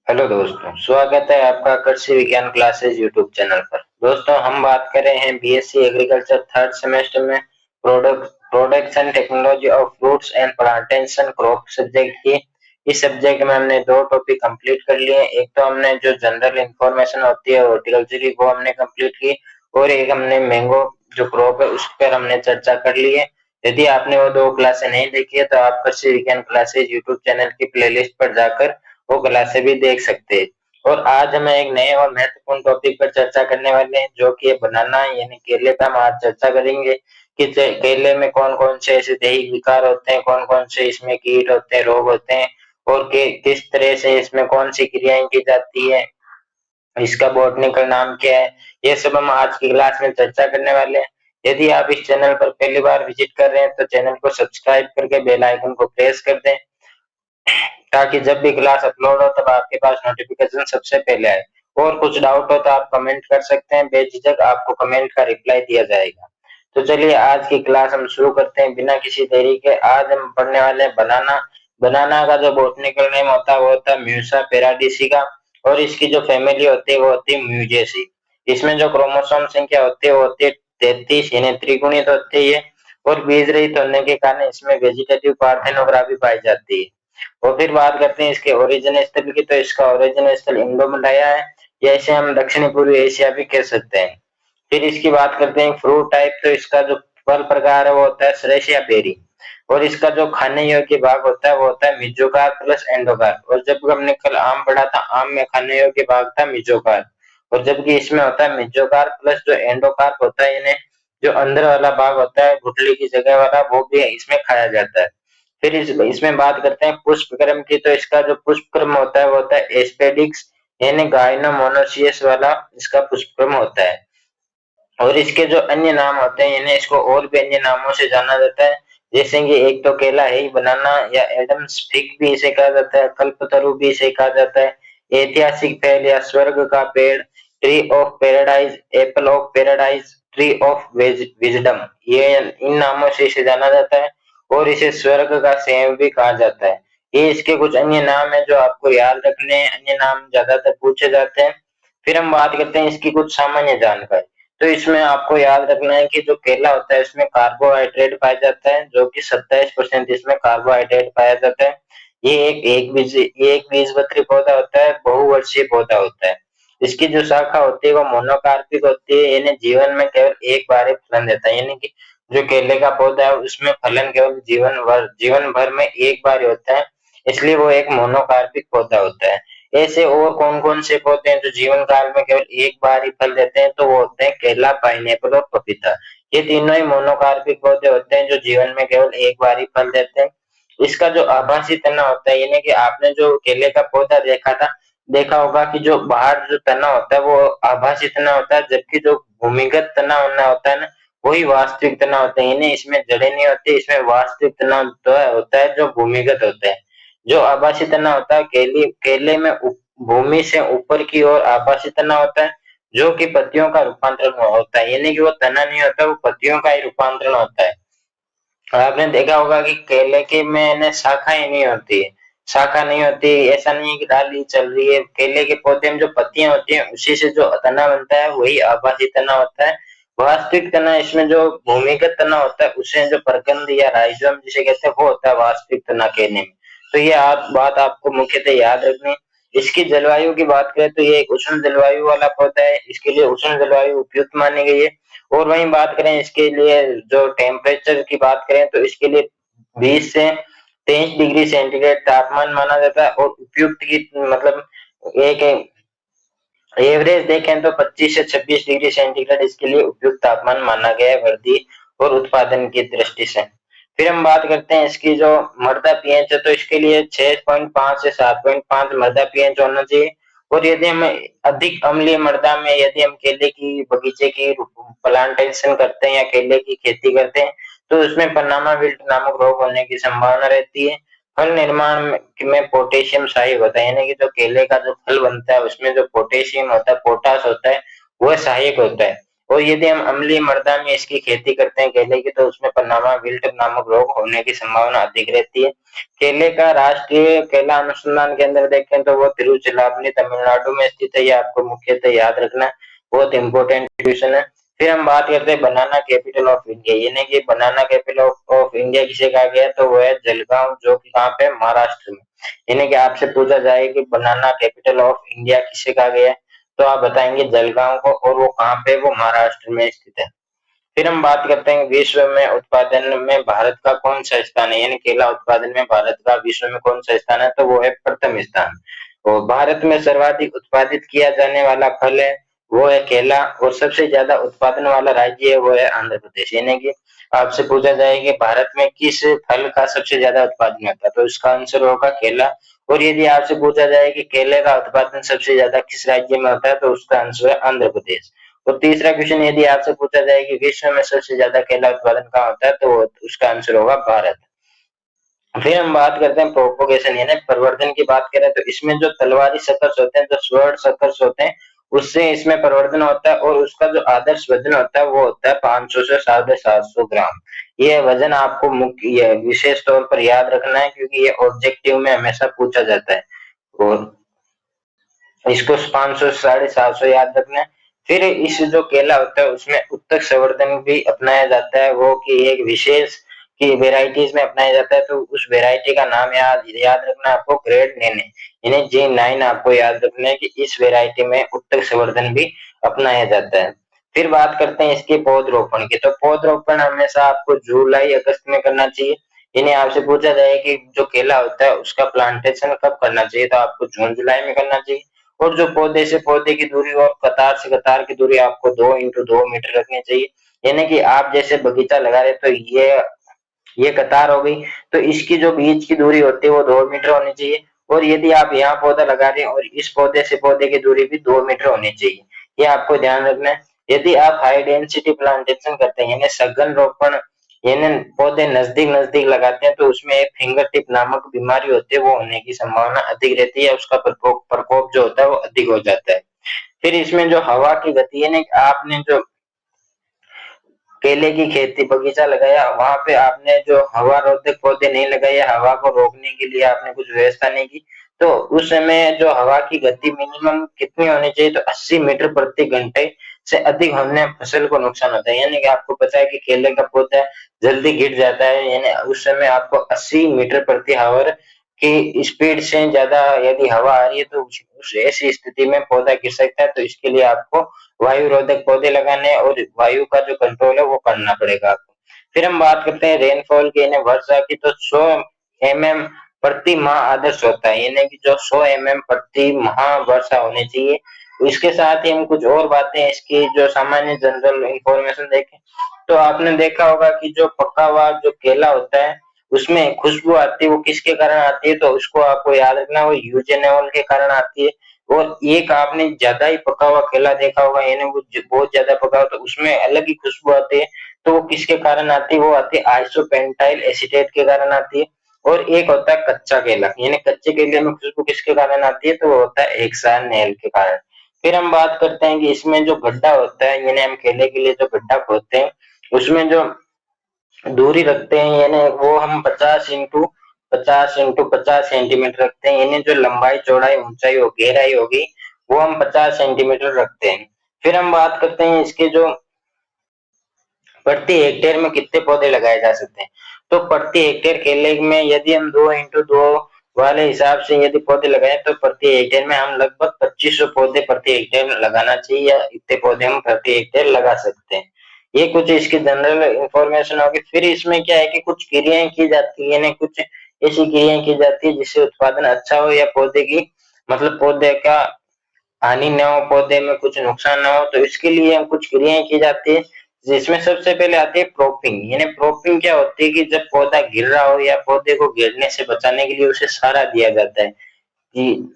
Hello दोस्तों, स्वागत है आपका कृषि विज्ञान क्लासेज यूट्यूब चैनल पर। दोस्तों, हम बात कर रहे हैं बीएससी एग्रीकल्चर थर्ड सेमेस्टर में production technology of fruits and plantation crop subject की। इस सब्जेक्ट में हमने दो टॉपिक कंप्लीट कर लिए। एक तो हमने जो जनरल इंफॉर्मेशन होती है हॉर्टिकल्चर की वो हमने कंप्लीट की, और एक हमने मैंगो जो क्रॉप है उस पर हमने चर्चा कर ली है। यदि आपने वो दो क्लासें नहीं देखी है तो आप कृषि विज्ञान क्लासेज यूट्यूब चैनल की प्लेलिस्ट पर जाकर वो क्लासें भी देख सकते हैं। और आज हम एक नए और महत्वपूर्ण टॉपिक पर चर्चा करने वाले हैं जो कि बनाना यानी केले का। हम आज चर्चा करेंगे कि केले में कौन कौन से ऐसे दैहिक विकार होते हैं, कौन कौन से इसमें कीट होते हैं, रोग होते हैं, और किस तरह से इसमें कौन सी क्रियाएं की जाती है, इसका बॉटनिकल नाम क्या है। ये सब हम आज की क्लास में चर्चा करने वाले हैं। यदि आप इस चैनल पर पहली बार विजिट कर रहे हैं तो चैनल को सब्सक्राइब करके बेल आइकन को प्रेस कर दें, ताकि जब भी क्लास अपलोड हो तब आपके पास नोटिफिकेशन सबसे पहले आए। और कुछ डाउट हो तो आप कमेंट कर सकते हैं, बेझिझक आपको कमेंट का रिप्लाई दिया जाएगा। तो चलिए आज की क्लास हम शुरू करते हैं बिना किसी देरी के। आज हम पढ़ने वाले हैं बनाना। बनाना का जो बॉटनिकल नेम होता है वो होता है म्यूसा पेराडिसिका, और इसकी जो फैमिली होती है वो होती है म्यूजेसी। इसमें जो क्रोमोसोम संख्या होती है वो होती है 33, यानी त्रिगुणित होती है ये। और बीज रहित होने के कारण इसमें वेजिटेटिव पार्थेनोग्राफी पाई जाती है। और फिर बात करते हैं इसके ओरिजिन स्थल की, तो इसका ओरिजिन स्थल इंडोमलाया है, या इसे हम दक्षिणी पूर्वी एशिया भी कह सकते हैं। फिर इसकी बात करते हैं फ्रूट टाइप, तो इसका जो फल प्रकार है वो होता है श्रेष्या बेरी। और इसका जो खाने योग्य भाग होता है वो होता है मिजोकार प्लस एंडोकार। और जब हमने कल आम पढ़ा था, आम में खाने योग्य भाग था मिजोकार, और जबकि इसमें होता है मिजोकार प्लस जो एंडोकार होता है, यानी जो अंदर वाला भाग होता है गुठली की जगह वाला, वो भी इसमें खाया जाता है। फिर इसमें बात करते हैं पुष्प क्रम की, तो इसका जो पुष्प क्रम होता है वो होता है एस्पेडिक्स, यानी गायनोमोनोसियस वाला इसका पुष्प क्रम होता है। और इसके जो अन्य नाम होते हैं, यानी इसको और भी अन्य नामों से जाना जाता है, जैसे कि एक तो केला है ही, बनाना या एडम्स फिग भी इसे कहा जाता है, कल्पतरु भी इसे कहा जाता है, ऐतिहासिक पेड़ या स्वर्ग का पेड़, tree of paradise, Apple of paradise, tree of wisdom, ये इन नामों से इसे जाना जाता है। और इसे स्वर्ग का सेब भी कहा जाता है। ये इसके कुछ अन्य नाम है जो आपको याद रखने हैं, अन्य नाम ज्यादातर पूछे जाते हैं। फिर हम बात करते हैं इसकी कुछ सामान्य जानकारी। तो इसमें आपको याद रखना है कि जो केला होता है इसमें कार्बोहाइड्रेट पाया जाता है, जो कि 27% इसमें कार्बोहाइड्रेट पाया जाता है। ये एक बीजपत्री पौधा होता है, बहुवर्षीय पौधा होता है। इसकी जो शाखा होती है वो मोनोकार्पिक होती है, यानी जीवन में केवल एक बार ही फलन देता है। यानी कि जो केले का पौधा है उसमें फलन केवल जीवन भर में एक बार ही होता है, इसलिए वो एक मोनोकार्पिक पौधा होता है। ऐसे और कौन कौन से पौधे हैं जो जीवन काल में केवल एक बार ही फल देते हैं, तो वो होते हैं केला, पाइनएप्पल और पपीता। ये तीनों ही मोनोकार्पिक पौधे होते हैं जो जीवन में केवल एक बार ही फल देते हैं। इसका जो आभासी तना होता है, यानी कि आपने जो केले का पौधा देखा होगा कि जो बाहर जो तना होता है वो आभासी तना होता है, जबकि जो भूमिगत तना होना होता है ना, वही वास्तविक तना होता है। यानी इसमें जड़ें नहीं होती, इसमें वास्तविक तना होता है जो भूमिगत होता है। जो आभासी तना होता है केले में भूमि से ऊपर की ओर आभासी तना होता है, जो कि पत्तियों का रूपांतरण होता है। यानी कि वो तना नहीं होता, वो पत्तियों का ही रूपांतरण होता है। आपने देखा होगा कि केले के में ना शाखाएं नहीं होती है, शाखा नहीं होती, ऐसा नहीं है कि डाली चल रही है। केले के पौधे में जो पत्तियां होती हैं उसी से जो तना बनता है वही आभासी तना होता है। वास्तविक तना, इसमें जो भूमिगत तना होता है उसे जो प्रकंद या राइजोम जिसे कहते हैं वो होता है वास्तविक तना केले में। तो ये बात आपको मुख्यतः याद रखनी है। इसकी जलवायु की बात करें तो ये एक उष्ण जलवायु वाला पौधा है, इसके लिए उष्ण जलवायु उपयुक्त मानी गई है। और वहीं बात करें इसके लिए जो टेम्परेचर की बात करें तो इसके लिए 20 से 23 डिग्री सेंटीग्रेड तापमान माना जाता है, और उपयुक्त की मतलब एक एवरेज देखें तो 25 से 26 डिग्री सेंटीग्रेड इसके लिए उपयुक्त तापमान माना गया है वृद्धि और उत्पादन की दृष्टि से। फिर हम बात करते हैं इसकी जो मृदा पीएच है, तो इसके लिए 6.5 से 7.5 मृदा पीएच होना चाहिए। और यदि हम अधिक अम्लीय मृदा में यदि हम केले की बगीचे की प्लांटेशन करते हैं या केले की खेती करते हैं, तो उसमें पनामा विल्ट नामक रोग होने की संभावना रहती है। फल निर्माण में पोटेशियम सहायक होता है, यानी कि जो केले का जो फल बनता है उसमें जो पोटेशियम होता है, पोटास होता है, वह सहायक होता है। और यदि हम अम्लीय मृदा में इसकी खेती करते हैं केले की, तो उसमें पन्नामा विल्ट नामक रोग होने की संभावना अधिक रहती है। केले का राष्ट्रीय केला अनुसंधान केंद्र देखें तो वो तिरुचिरापल्ली तमिलनाडु में स्थित है। ये आपको मुख्यतः याद रखना है, बहुत इंपॉर्टेंट क्वेश्चन है। फिर हम बात करते हैं बनाना कैपिटल ऑफ इंडिया, यानी कि बनाना कैपिटल ऑफ इंडिया किसे कहा गया, तो वो है जलगांव, जो कि कहाँ पे, महाराष्ट्र में। यानी कि आपसे पूछा जाए कि बनाना कैपिटल ऑफ इंडिया किसे कहा गया है, तो आप बताएंगे जलगांव को, और वो कहाँ पे, वो महाराष्ट्र में स्थित है। फिर हम बात करते हैं विश्व में उत्पादन में भारत का कौन सा स्थान है, यानी केला उत्पादन में भारत का विश्व में कौन सा स्थान है, तो वो है प्रथम स्थान। और भारत में सर्वाधिक उत्पादित किया जाने वाला फल है वो है केला, और सबसे ज्यादा उत्पादन वाला राज्य है वो है आंध्र प्रदेश। यानी कि आपसे पूछा जाए कि भारत में किस फल का सबसे ज्यादा उत्पादन होता है, तो इसका आंसर होगा केला। और यदि आपसे पूछा जाए कि केले का उत्पादन सबसे ज्यादा किस राज्य में होता है, तो उसका आंसर है आंध्र प्रदेश। और तीसरा क्वेश्चन यदि आपसे पूछा जाए कि विश्व में सबसे ज्यादा केला उत्पादन कहाँ होता है, तो उसका आंसर होगा भारत। फिर हम बात करते हैं प्रोपोगेशन यानी प्रवर्धन की बात करें, तो इसमें जो तलवारी शकर्स होते हैं, जो स्वर्ण शकर्स होते हैं, उससे इसमें प्रवर्धन होता है, और उसका जो आदर्श वजन होता है वो होता है 500 से 750 ग्राम। ये वजन आपको मुख्य ये विशेष तौर पर याद रखना है, क्योंकि ये ऑब्जेक्टिव में हमेशा पूछा जाता है, और इसको 500 से 750 याद रखना है। फिर इस जो केला होता है उसमें उत्तक संवर्धन भी अपनाया जाता है, वो कि एक विशेष की वेराइटीज में अपनाया जाता है, तो उस वेराइटी का नाम याद याद रखना है आपको, ग्रेड नेने यानी G9 आपको याद रखना है कि इस वेराइटी में उत्तक संवर्धन भी अपनाया जाता है। फिर बात करते हैं इसके पौधरोपण की, तो पौधरोपण हमेशा आपको जुलाई अगस्त में करना चाहिए। इन्हें आपसे पूछा जाए कि जो केला होता है उसका प्लांटेशन कब करना चाहिए, तो आपको जून जुलाई में करना चाहिए। और जो पौधे से पौधे की दूरी और कतार से कतार की दूरी आपको 2 x 2 मीटर रखनी चाहिए। यानी कि आप जैसे बगीचा लगा रहे तो ये कतार हो गई, तो इसकी जो बीच की दूरी होती है वो 2 मीटर होनी चाहिए। और यदि आप यहाँ पौधा लगा रहे हैं और इस पौधे से पौधे की दूरी भी 2 मीटर होनी चाहिए, ये आपको ध्यान रखना है। यदि आप हाई डेंसिटी प्लांटेशन करते हैं यानी सघन रोपण, यानी पौधे नजदीक नजदीक लगाते हैं, तो उसमें एक फिंगर टिप नामक बीमारी होती है, वो होने की संभावना अधिक रहती है, उसका प्रकोप जो होता है वो अधिक हो जाता है। फिर इसमें जो हवा की गति है ना, आपने जो केले की खेती बगीचा लगाया वहां पे आपने जो हवा रोधक पौधे नहीं लगाए, हवा को रोकने के लिए आपने कुछ व्यवस्था नहीं की, तो उस समय जो हवा की गति मिनिमम कितनी होनी चाहिए, तो 80 मीटर प्रति घंटे से अधिक होने फसल को नुकसान होता है। यानी कि आपको पता है कि केले का पौधा जल्दी गिर जाता है, यानी उस समय आपको 80 मीटर प्रति आवर की स्पीड से ज्यादा यदि हवा आ रही है, तो उस ऐसी स्थिति में पौधा गिर सकता है। तो इसके लिए आपको वायु रोधक पौधे लगाने और वायु का जो कंट्रोल है वो करना पड़ेगा आपको। फिर हम बात करते हैं रेनफॉल की यानी वर्षा की, तो 100 mm प्रति माह आदर्श होता है, यानी कि जो 100 mm प्रति माह वर्षा होनी चाहिए। इसके साथ ही हम कुछ और बातें इसकी जो सामान्य जनरल इंफॉर्मेशन देखें, तो आपने देखा होगा कि जो पका हुआ जो केला होता है उसमें खुशबू आती है, वो किसके कारण आती है, तो उसको आपको याद रखना, वो यूजेनॉल के कारण आती है। और एक आपने ज्यादा ही पका हुआ केला देखा होगा, यानी वो बहुत ज्यादा पका हुआ, तो उसमें अलग ही खुशबू आती है, तो वो किसके कारण आती है, वो आती है आइसोपेंटाइल एसीटेट के कारण आती है। और एक होता है कच्चा केला, यानी कच्चे केले में खुशबू किसके कारण आती है, तो वो होता है हेक्सानेल के कारण। फिर हम बात करते हैं कि इसमें जो गड्ढा होता है, यानी हम केले के लिए जो गड्ढा खोदते हैं उसमें जो दूरी रखते हैं, यानी वो हम 50 सेंटीमीटर रखते हैं, यानी जो लंबाई चौड़ाई ऊंचाई और गहराई होगी वो हम 50 सेंटीमीटर रखते हैं। फिर हम बात करते हैं इसके जो प्रति हेक्टेयर में कितने पौधे लगाए जा सकते हैं, तो प्रति हेक्टेयर केले में यदि हम 2 x 2 वाले हिसाब से यदि पौधे लगाए, तो प्रति हेक्टेयर में हम लगभग 2500 पौधे प्रति हेक्टेयर लगाना चाहिए, या इतने पौधे हम प्रति हेक्टेयर लगा सकते हैं। ये कुछ इसकी जनरल इंफॉर्मेशन होगी। फिर इसमें क्या है कि कुछ क्रियाएं की जाती है, यानी कुछ ऐसी क्रियाएं की जाती है जिससे उत्पादन अच्छा हो, या पौधे की मतलब पौधे का हानि न हो, पौधे में कुछ नुकसान ना हो, तो इसके लिए हम कुछ क्रियाएं की जाती है, जिसमें सबसे पहले आती है प्रोपिंग। यानी प्रोपिंग क्या होती है कि जब पौधा गिर रहा हो या पौधे को गिरने से बचाने के लिए उसे सहारा दिया जाता है, कि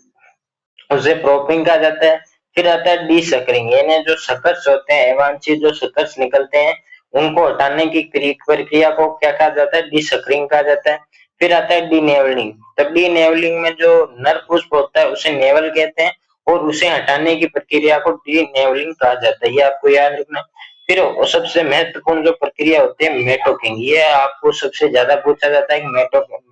उसे प्रोपिंग कहा जाता है। फिर आता है डी सकरिंग, यानी जो शकर्स होते हैं, अवांछित जो शकर्स निकलते हैं उनको हटाने की प्रक्रिया को क्या कहा जाता है, डी सकरिंग कहा जाता है। फिर आता है डी नेवलिंग, तब डी नेवलिंग में जो नर पुष्प होता है उसे नेवल कहते हैं, और उसे हटाने की प्रक्रिया को डीनेबलिंग कहा जाता है, ये आपको याद रखना। फिर सबसे महत्वपूर्ण जो प्रक्रिया होती है मेटोकिंग, ये आपको सबसे ज्यादा पूछा जाता है कि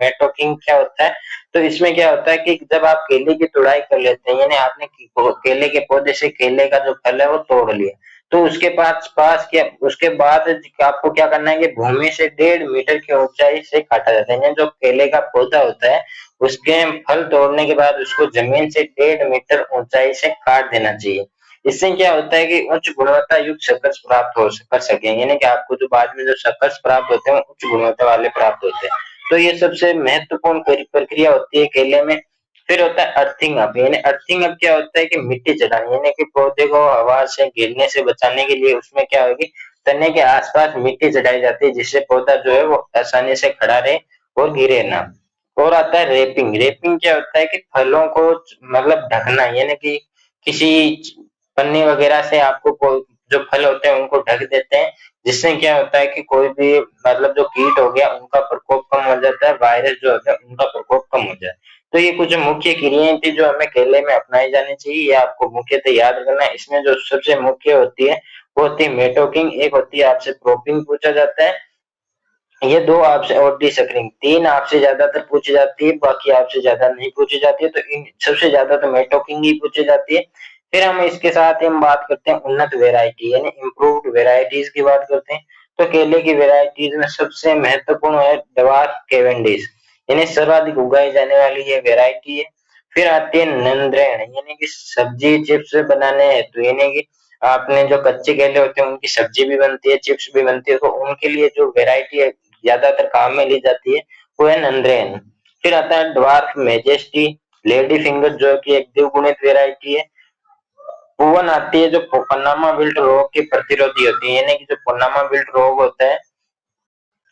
मेटोकिंग क्या होता है। तो इसमें क्या होता है कि जब आप केले की तुड़ाई कर लेते हैं, यानी आपने केले के पौधे से केले का जो फल है वो तोड़ लिया, तो उसके पास पास क्या उसके बाद आपको क्या करना है कि भूमि से 1.5 मीटर की ऊंचाई से काटा जाता है। जो केले का पौधा होता है उसके फल तोड़ने के बाद उसको जमीन से 1.5 मीटर ऊंचाई से काट देना चाहिए। इससे क्या होता है कि उच्च गुणवत्ता युक्त शकर्स प्राप्त हो कर सके, यानी कि आपको जो बाद में जो शकर्स प्राप्त होते हैं उच्च गुणवत्ता वाले प्राप्त होते हैं। तो ये सबसे महत्वपूर्ण प्रक्रिया होती है केले में। फिर होता है अर्थिंग अप, यानी अर्थिंग अप क्या होता है कि मिट्टी चढ़ाना, यानी कि पौधे को हवा से गिरने से बचाने के लिए उसमें क्या होगी, तने के आसपास मिट्टी चढ़ाई जाती है जिससे पौधा जो है वो आसानी से खड़ा रहे और गिरे ना। और आता है रेपिंग। रेपिंग क्या होता है कि फलों को मतलब ढकना, यानी कि किसी पन्नी वगैरह से आपको जो फल होते हैं उनको ढक देते हैं, जिससे क्या होता है कि कोई भी मतलब जो कीट हो गया उनका प्रकोप कम हो जाता है, वायरस जो होता है उनका प्रकोप कम हो जाता है। तो ये कुछ मुख्य क्रियाएं थी जो हमें केले में अपनाई जानी चाहिए, ये आपको मुख्यतः याद रखना है। इसमें जो सबसे मुख्य होती है वो होती है मेटोकिंग, एक होती है आपसे प्रोपिंग पूछा जाता है, ये दो आपसे, और डी सकरिंग, तीन आपसे ज्यादातर पूछी जाती है, बाकी आपसे ज्यादा नहीं पूछी जाती है। तो इन सबसे ज्यादा तो मेटोकिंग ही पूछी जाती है। फिर हम इसके साथ ही हम बात करते हैं उन्नत वेराइटी यानी इम्प्रूव्ड वेराइटीज की बात करते हैं। तो केले की वेराइटीज में सबसे महत्वपूर्ण है ड्वार्फ कैवेंडिश, यानी सर्वाधिक उगाई जाने वाली ये वेराइटी है। फिर आती है नंद्रेण, यानी कि सब्जी चिप्स बनाने हेतु, यानी कि आपने जो कच्चे केले होते हैं उनकी सब्जी भी बनती है, चिप्स भी बनती है, तो उनके लिए जो वेराइटी है ज्यादातर काम में ली जाती है वो है नंद्रेन। फिर आता है ड्वार्फ मेजेस्टी, लेडी फिंगर जो कि एक द्विगुणित वेराइटी है। पुवन आती है जो पन्नामा विल्ट रोग की प्रतिरोधी होती है, यानी कि जो पन्नामा विल्ट रोग होता है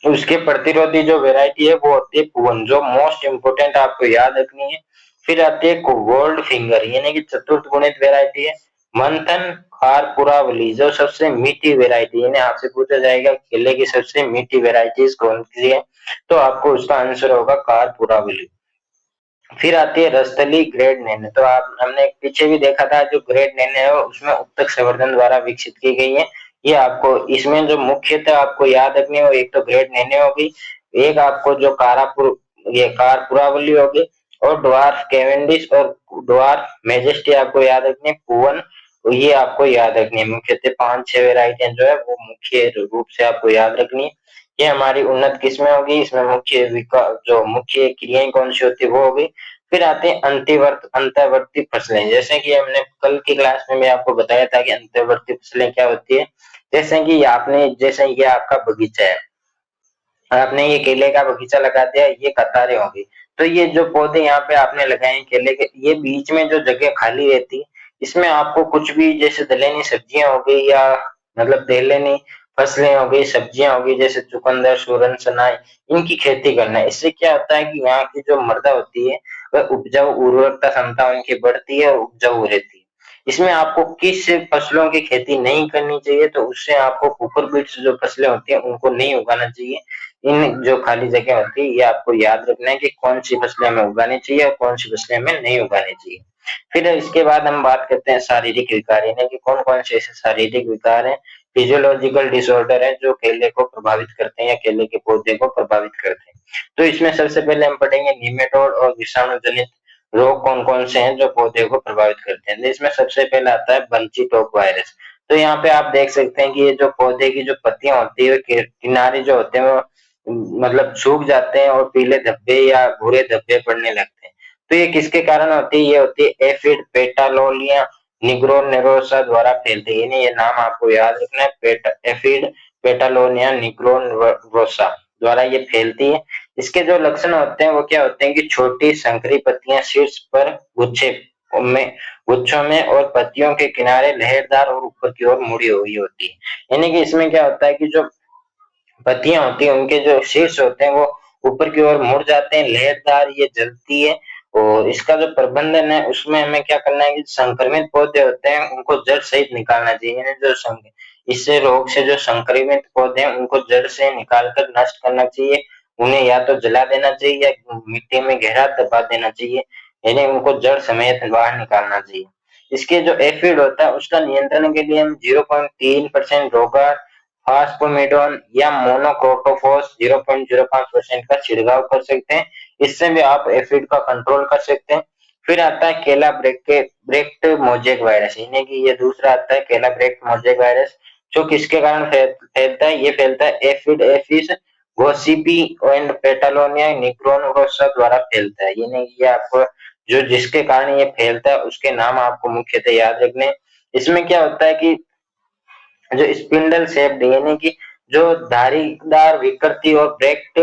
उसके प्रतिरोधी जो वेराइटी है वो होती है पुवन, जो मोस्ट इम्पोर्टेंट आपको याद रखनी है। फिर आती है गोल्ड फिंगर, यानी कि चतुर्थ गुणित वेराइटी है। मंथन खारपुरावली जो सबसे मीठी वेराइटी, यानी आपसे पूछा जाएगा केले की सबसे मीठी वेराइटीज कौन सी है, तो आपको उसका आंसर होगा कारपुरावली। फिर आती है रसतली ग्रेड नैने, तो आप हमने पीछे भी देखा था जो ग्रेड नैने है उसमें उत्तक संवर्धन द्वारा विकसित की गई है। ये आपको इसमें जो मुख्यतः आपको याद रखनी है वो एक तो ग्रेड नैने होगी, एक आपको जो कारापुर ये कारपुरावली होगी, और ड्वार्फ कैवेंडिश और ड्वार्फ मेजेस्टी आपको याद रखनी है। पुवन ये आपको याद रखनी है। मुख्यतः 5-6 वेराइटियां जो है वो मुख्य रूप से आपको याद रखनी है। ये हमारी उन्नत किस्में होगी, इसमें मुख्य जो मुख्य क्रियाएं कौन सी होती है वो होगी। फिर आते हैं अंतर्वर्ती फसलें, जैसे कि हमने कल की क्लास में मैं आपको बताया था कि अंतर्वर्ती फसलें क्या होती है। जैसे ये आपका बगीचा है, आपने ये केले का बगीचा लगा दिया, ये कतारें होगी। तो ये जो पौधे यहाँ पे आपने लगाए हैं केले के, ये बीच में जो जगह खाली रहती है इसमें आपको कुछ भी जैसे दलहनी सब्जियां हो गई या मतलब दलहनी फसलें हो गई, सब्जियां हो गई जैसे चुकंदर, सूरन, सनाई, इनकी खेती करना है। इससे क्या होता है कि यहाँ की जो मृदा होती है वह उपजाऊ उर्वरकता क्षमता उनकी बढ़ती है और उपजाऊ रहती है। इसमें आपको किस फसलों की खेती नहीं करनी चाहिए, तो उससे आपको कुकुरबिट्स जो फसलें होती हैं उनको नहीं उगाना चाहिए। इन जो खाली जगह होती है ये आपको याद रखना है कि कौन सी फसलें हमें उगानी चाहिए और कौन सी फसलें हमें नहीं उगानी चाहिए। फिर इसके बाद हम बात करते हैं शारीरिक विकार, यानी कि कौन कौन से ऐसे शारीरिक विकार हैं, फिजियोलॉजिकल डिसऑर्डर है जो केले को प्रभावित करते हैं या केले के पौधे को प्रभावित करते हैं। तो इसमें सबसे पहले हम पढ़ेंगे निमेटोड और विषाणु जनित रोग कौन कौन से हैं जो पौधे को प्रभावित करते हैं। इसमें सबसे पहला आता है बंची टॉप वायरस। तो यहाँ पे आप देख सकते हैं कि ये जो पौधे की जो पत्तियां होती है किनारे जो होते हैं वो मतलब सूख जाते हैं और पीले धब्बे या भूरे धब्बे पड़ने लगते हैं। तो ये किसके कारण होती है, ये होती है एफिड पेटालोलिया निग्रोनेरोसा द्वारा फैलती है। ये नाम आपको याद रखना है, एफिड पेटालोनिया निग्रोनेरोसा द्वारा ये फैलती है। इसके जो लक्षण होते हैं वो क्या होते हैं कि छोटी संकरी पत्तियां शीर्ष पर में गुच्छों में और पत्तियों के किनारे लहरदार और ऊपर की ओर मुड़ी हुई होती है। यानी कि इसमें क्या होता है कि जो पत्तियां होती हैं उनके जो शीर्ष होते हैं वो ऊपर की ओर मुड़ जाते हैं, लहरदार ये जलती है। और इसका जो प्रबंधन है उसमें हमें क्या करना है कि संक्रमित पौधे होते हैं उनको जड़ सहित निकालना चाहिए, यानी जो इससे रोग से जो संक्रमित पौधे हैं उनको जड़ से निकाल कर नष्ट करना चाहिए। उन्हें या तो जला देना चाहिए या मिट्टी में गहरा दबा देना चाहिए, यानी उनको जड़ समेत बाहर निकालना चाहिए। इसके जो एफिड होता है उसका नियंत्रण के लिए हम 0.3% रोगार, फास्फोमेडोन या मोनोक्रोटोफॉस 0.05% का छिड़काव कर सकते हैं। इससे भी आप एफिड का कंट्रोल कर सकते हैं। फिर आता है केला ब्रेक्ट मोजेक वायरस, यानी कि ये दूसरा आता है केला ब्रेक्ट मोजेक वायरस, जो किसके कारण फैलता है? ये फैलता है एफिड एफिस गोसिपी एंड पेटालोनिया निग्रोनोरोसा द्वारा फैलता है। यानी कि ये आपको जो जिसके कारण ये फैलता है उसके नाम आपको मुख्यतः याद रखने। इसमें क्या होता है कि जो स्पिंडल शेप्ड यानी कि जो धारीदार विकृति और ब्रेक्ट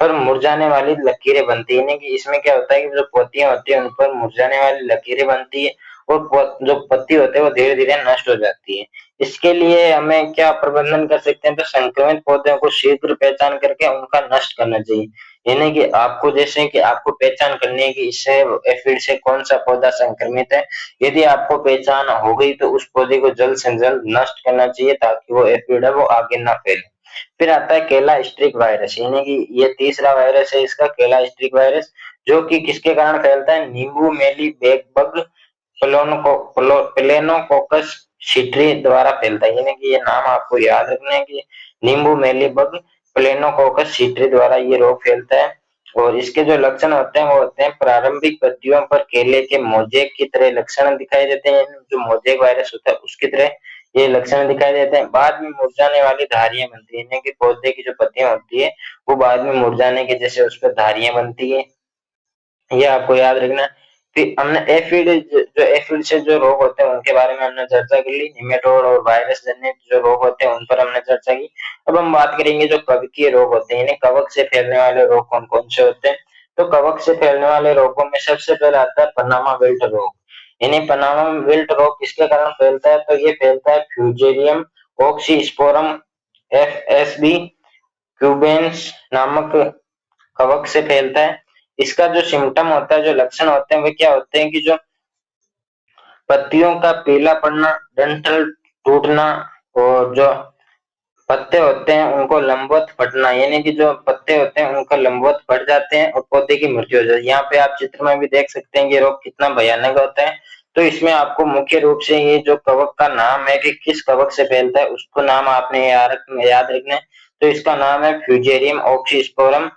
पर मुरझाने वाली लकीरें बनती है, यानी कि इसमें क्या होता है कि जो पत्तियां होती है उन पर मुरझाने वाली लकीरें बनती है और जो पत्ती होते हैं वो धीरे धीरे नष्ट हो जाती है। इसके लिए हमें क्या प्रबंधन कर सकते हैं? तो संक्रमित पौधों को शीघ्र पहचान करके उनका नष्ट करना चाहिए। यानी कि आपको जैसे कि आपको पहचान करनी है कि इससे एफिड से कौन सा पौधा संक्रमित है। यदि आपको पहचान हो गई तो उस पौधे को जल्द से जल्द नष्ट करना चाहिए ताकि वो एफिड है वो आगे ना फैले। फिर आता है केला स्ट्रिक वायरस, यानी कि ये तीसरा वायरस है इसका केला स्ट्रिक वायरस, जो कि किसके कारण फैलता है? नींबू मेली बेग बग प्लेनोकोकस सिट्री द्वारा फैलता है। यानी कि ये नाम आपको याद रखना है कि नींबू मेली बग प्लेनोकोकस सिट्री द्वारा ये रोग फैलता है। और इसके जो लक्षण होते हैं वो होते हैं प्रारंभिक पत्तियों पर केले के मोजेक की तरह लक्षण दिखाई देते हैं, जो मोजेक वायरस होता है उसकी तरह ये लक्षण दिखाई देते हैं। बाद में मुरझाने वाली धारियां बनती है, यानी कि पौधे की जो पत्तियां होती है वो बाद में मुरझाने के जैसे उस पर धारियां बनती है, ये आपको याद रखना। फिर हमने एफिड जो एफिड से जो रोग होते हैं उनके बारे में हमने चर्चा कर ली, निमेटोड और वायरस जनित जो रोग होते हैं उन पर हमने चर्चा की। अब हम बात करेंगे जो कवकीय रोग होते हैं, यानी कवक से फैलने वाले रोग कौन कौन से होते हैं। तो कवक से फैलने वाले रोगों में सबसे पहले आता है पनामा विल्ट रोग। यानी पनामा विल्ट रोग किसके कारण फैलता है? तो ये फैलता है फ्यूजेरियम ऑक्सीस्पोरम एफएसबी क्यूबेंस नामक कवक से फैलता है। इसका जो सिम्टम होता है, जो लक्षण होते हैं वे क्या होते हैं कि जो पत्तियों का पीला पड़ना, डंठल टूटना और जो पत्ते होते हैं उनको लंबवत फटना, यानी कि जो पत्ते होते हैं उनका लंबवत फट जाते हैं और पौधे की मृत्यु हो जाती है। यहाँ पे आप चित्र में भी देख सकते हैं कि रोग कितना भयानक होता है। तो इसमें आपको मुख्य रूप से ये जो कवक का नाम है कि किस कवक से फैलता है उसको नाम आपने याद रखना है। तो इसका नाम है फ्यूजेरियम ऑक्सीस्पोरम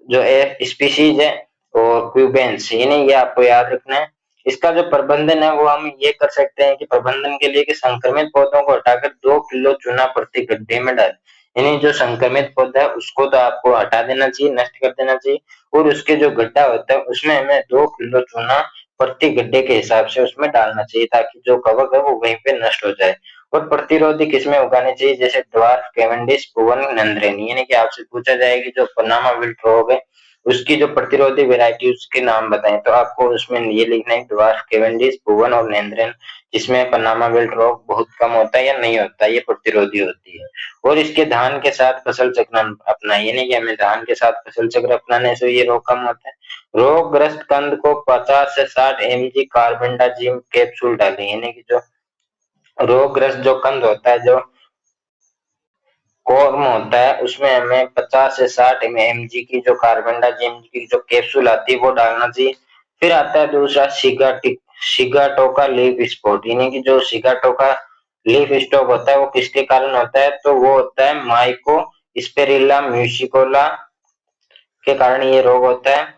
जो स्पीशीज है और क्यूबेंस, यानी ये आपको याद रखना है। इसका जो प्रबंधन है वो हम ये कर सकते हैं कि प्रबंधन के लिए कि संक्रमित पौधों को हटाकर 2 किलो चूना प्रति गड्ढे में डालें। यानी जो संक्रमित पौधा है उसको तो आपको हटा देना चाहिए, नष्ट कर देना चाहिए, और उसके जो गड्ढा होता है उसमें हमें 2 किलो चूना प्रति गड्ढे के हिसाब से उसमें डालना चाहिए ताकि जो कवक है वो वहीं पे नष्ट हो जाए। और प्रतिरोधी किस्में उगानी चाहिए जैसे ड्वार्फ कैवेंडिश भुवन नंद्रेनी, यानी कि आपसे पूछा जाए कि जो पनामा विल्ट रोग है उसकी जो प्रतिरोधी वेराइटी उसके नाम बताएं, तो आपको उसमें ये लिखना है ड्वार्फ कैवेंडिश भुवन और नेंद्रेन, जिसमें पनामा विल्ट रोग बहुत कम होता है या नहीं होता, ये प्रतिरोधी होती है। और इसके धान के साथ फसल चक्र अपनाएं, यानी कि हमें धान के साथ फसल चक्र अपनाने से ये रोग कम होता है। रोगग्रस्त कंद को 50 से 60 mg कार्बेंडाजिम कैप्सूल डालें, यानी कि जो रोगग्रस्त जो कंद होता है, जो कॉर्म होता है, उसमें हमें 50 से 60 mg की जो कार्बेंडाजिम की जो कैप्सूल आती है वो डालना चाहिए। फिर आता है दूसरा सिगाटोका लीफ स्पॉट, यानी कि जो सिगाटोका लीफ स्टॉप होता है वो किसके कारण होता है? तो वो होता है माइको स्पेरिला म्यूसिकोला के कारण ये रोग होता है।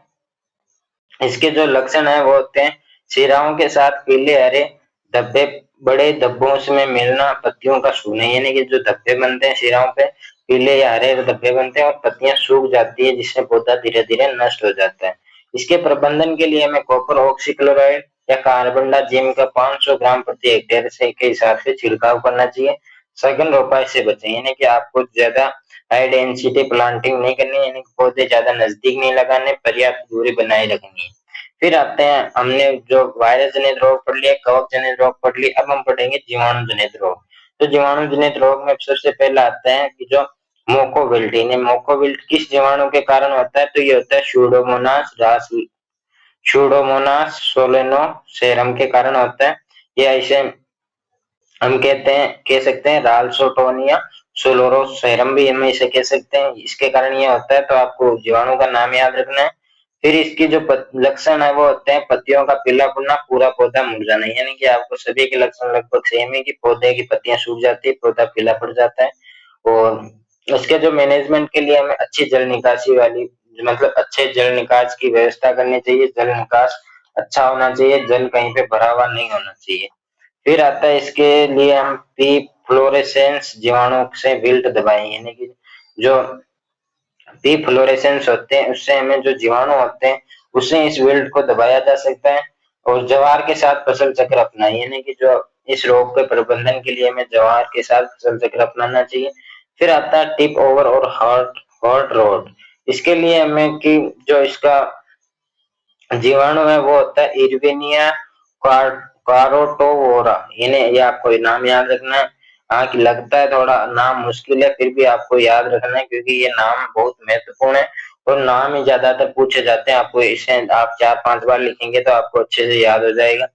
इसके जो लक्षण है वो होते हैं शिराओं के साथ पीले हरे धब्बे, बड़े धब्बों में मिलना, पत्तियों का सूखना, यानी कि जो धब्बे बनते हैं शिराओं पे पीले या हरे धब्बे बनते हैं और पत्तियां सूख जाती है जिससे पौधा धीरे धीरे नष्ट हो जाता है। इसके प्रबंधन के लिए हमें कॉपर ऑक्सीक्लोराइड या कार्बनडाजिम का 500 ग्राम प्रति हेक्टेयर से के हिसाब से छिड़काव करना चाहिए। सघन रोपाई से बचें, यानी कि आपको ज्यादा हाई डेंसिटी प्लांटिंग नहीं करनी, यानी कि पौधे ज्यादा नजदीक नहीं लगाने, पर्याप्त दूरी बनाए रखनी है। फिर आते हैं, हमने जो वायरस जनित रोग पढ़ लिया, कवक जनित रोग पढ़ लिया, अब हम पढ़ेंगे जीवाणु जनित रोग। तो जीवाणु जनित रोग में सबसे पहला आता है कि जो मोकोविल्ट, मोकोविल्ट किस जीवाणु के कारण होता है? तो ये होता है शूडोमोनास सोलेनोसेरम के कारण होता है। ये ऐसे हम कह सकते हैं राल्सोटोनिया सोलोरोसेरम भी हम इसे कह सकते हैं, इसके कारण ये होता है। तो आपको जीवाणु का नाम याद रखना है। फिर इसकी जो लक्षण है वो होते हैं पत्तियों का पीला पड़ना, पूरा पौधा मुरझाना, यानी कि आपको सभी के लक्षण लगभग सेम है कि पौधे की पत्तियां सूख जाती है, पौधा पीला पड़ जाता है। और इसके जो मैनेजमेंट के लिए हमें अच्छी जल निकासी वाली, मतलब अच्छे जल निकास की व्यवस्था करनी चाहिए, जल निकास अच्छा होना चाहिए, जल कहीं पे भरा हुआ नहीं होना चाहिए। फिर आता है इसके लिए हम पी फ्लोरेसेंस जीवाणु से विल्ट दबाएं, यानी कि जो पी फ्लोरेसेंस होते हैं उससे हमें जो जीवाणु होते हैं उससे इस विल्ट को दबाया जा सकता है। और जवार के साथ फसल चक्र अपनाएं, यानी कि जो इस रोग के प्रबंधन के लिए हमें जवार के साथ फसल चक्र अपनाना चाहिए। फिर आता है टिप ओवर और हॉट हॉट रोड, इसके लिए हमें कि जो इसका जीवाणु है वो होता है इर्विनिया कारोटोवोरा, इन्हें ये आपको नाम याद रखना है। हाँ कि लगता है थोड़ा नाम मुश्किल है, फिर भी आपको याद रखना है क्योंकि ये नाम बहुत महत्वपूर्ण है और नाम ही ज्यादातर पूछे जाते हैं। आपको इसे आप 4-5 बार लिखेंगे तो आपको अच्छे से याद हो जाएगा।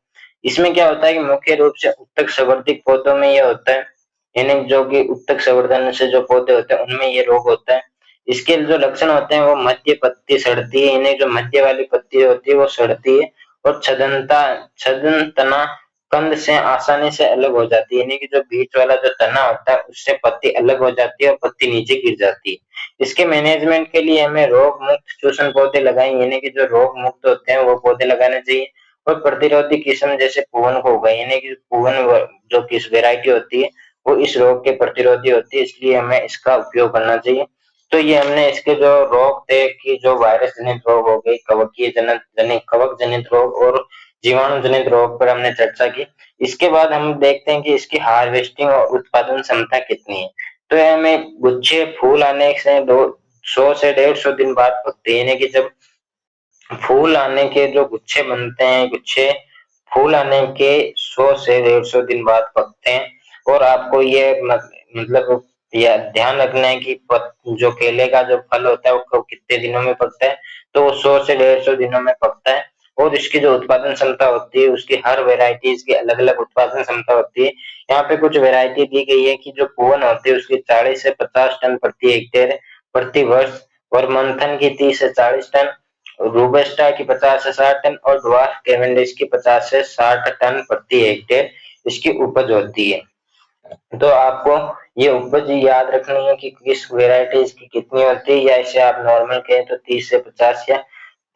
इसमें क्या होता है कि मुख्य रूप से उत्तक संवर्धित पौधों में ये होता है, यानी जो कि उत्तक संवर्धन से जो पौधे होते हैं उनमें ये रोग होता है। इसके जो लक्षण होते हैं वो मध्य पत्ती सड़ती है, यानी जो मध्य वाली पत्ती होती है वो सड़ती है और छदन तना कंद से आसानी से अलग हो जाती है, यानी कि जो बीच वाला जो तना होता है उससे पत्ती अलग हो जाती है और पत्ती नीचे गिर जाती है। इसके मैनेजमेंट के लिए हमें रोग मुक्त चूषण पौधे लगाएं, यानी कि जो रोग मुक्त होते हैं वो पौधे लगाने चाहिए। और प्रतिरोधी किस्म जैसे पुवन को होगा, यानी कि पुवन जो किस वेराइटी होती है वो इस रोग के प्रतिरोधी होती है, इसलिए हमें इसका उपयोग करना चाहिए। तो ये हमने इसके जो रोग थे कि जो वायरस जनित रोग हो गए, कवकीय जनित कवक जनित रोग और जीवाणु जनित रोग पर हमने चर्चा की। इसके बाद हम देखते हैं कि इसकी हार्वेस्टिंग और उत्पादन क्षमता कितनी है। तो ये हमें गुच्छे फूल आने से 100 से 150 दिन बाद पकते हैं, यानी कि जब फूल आने के जो गुच्छे बनते हैं, गुच्छे फूल आने के 100 से 150 दिन बाद पकते हैं। और आपको ये मतलब यह ध्यान रखना है कि जो केले का जो फल होता है वो कितने दिनों में पकता है, तो 100 से 150 दिनों में पकता है। और इसकी जो उत्पादन क्षमता होती है उसकी हर वेराइटीज की अलग अलग उत्पादन क्षमता होती है। यहाँ पे कुछ वेराइटी दी गई है कि जो पुवन होती है उसकी 40 से 50 टन प्रति हेक्टेयर प्रति वर्ष, और मंथन की 30 से 40 टन, रोबस्टा की 50 से 60 टन और ड्वार्फ कैवेंडिश की 50 से 60 टन प्रति हेक्टेयर इसकी उपज होती है। तो आपको ये उपज याद रखनी है कि किस वेराइटीज की कितनी होती है, या इसे आप नॉर्मल कहें तो 30 से 50 या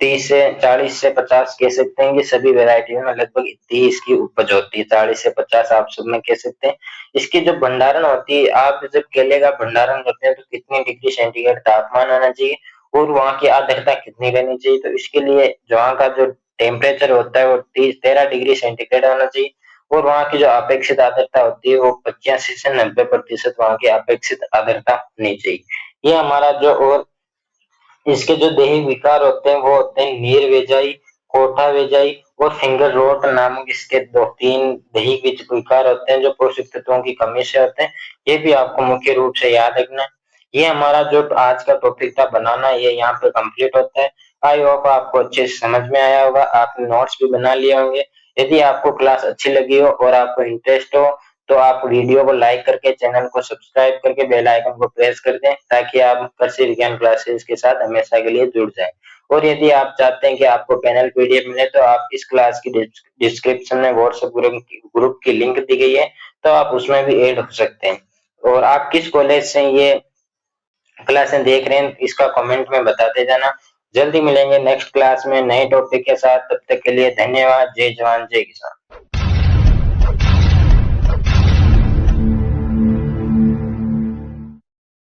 30 से 40 से 50 कह सकते हैं कि सभी वेराइटी में लगभग इतनी इसकी उपज होती है, 40 से 50 आप सब में कह सकते हैं। इसकी जो भंडारण होती है, आप जब केले का भंडारण करते हैं तो कितनी डिग्री सेंटीग्रेड तापमान आना चाहिए और वहां की आर्द्रता कितनी रहनी चाहिए, तो इसके लिए वहां का जो टेम्परेचर होता है वो 13 डिग्री सेंटीग्रेड होना चाहिए। और वहां की जो अपेक्षित आर्द्रता होती है वो 85 से 90% वहां की अपेक्षित आर्द्रता होनी चाहिए। ये हमारा जो, और इसके जो दैहिक विकार होते हैं वो होते हैं नीर वेजाई, कोठा वेजाई और फिंगर रोट नामक इसके 2-3 दैहिक विकार होते हैं जो पोषक तत्वों की कमी से होते हैं। ये भी आपको मुख्य रूप से याद रखना है। ये हमारा जो आज का टॉपिक था बनाना, ये यहाँ पे कंप्लीट होता है। आई होप आपको अच्छे से समझ में आया होगा, आपने नोट्स भी बना लिए होंगे। यदि आपको क्लास अच्छी लगी हो और आपको इंटरेस्ट हो तो आप वीडियो को लाइक करके चैनल को सब्सक्राइब करके बेल आइकन को प्रेस कर दें ताकि आप कृषि विज्ञान क्लासेस के साथ हमेशा के लिए जुड़ जाएं। और यदि आप चाहते हैं कि आपको पैनल पीडीएफ मिले तो आप इस क्लास की डिस्क्रिप्शन में व्हाट्सएप ग्रुप की लिंक दी गई है, तो आप उसमें भी ऐड हो सकते हैं। और आप किस कॉलेज से ये क्लासें देख रहे हैं इसका कमेंट में बताते जाना। जल्दी मिलेंगे नेक्स्ट क्लास में नए टॉपिक के साथ, तब तक के लिए धन्यवाद। जय जवान जय किसान।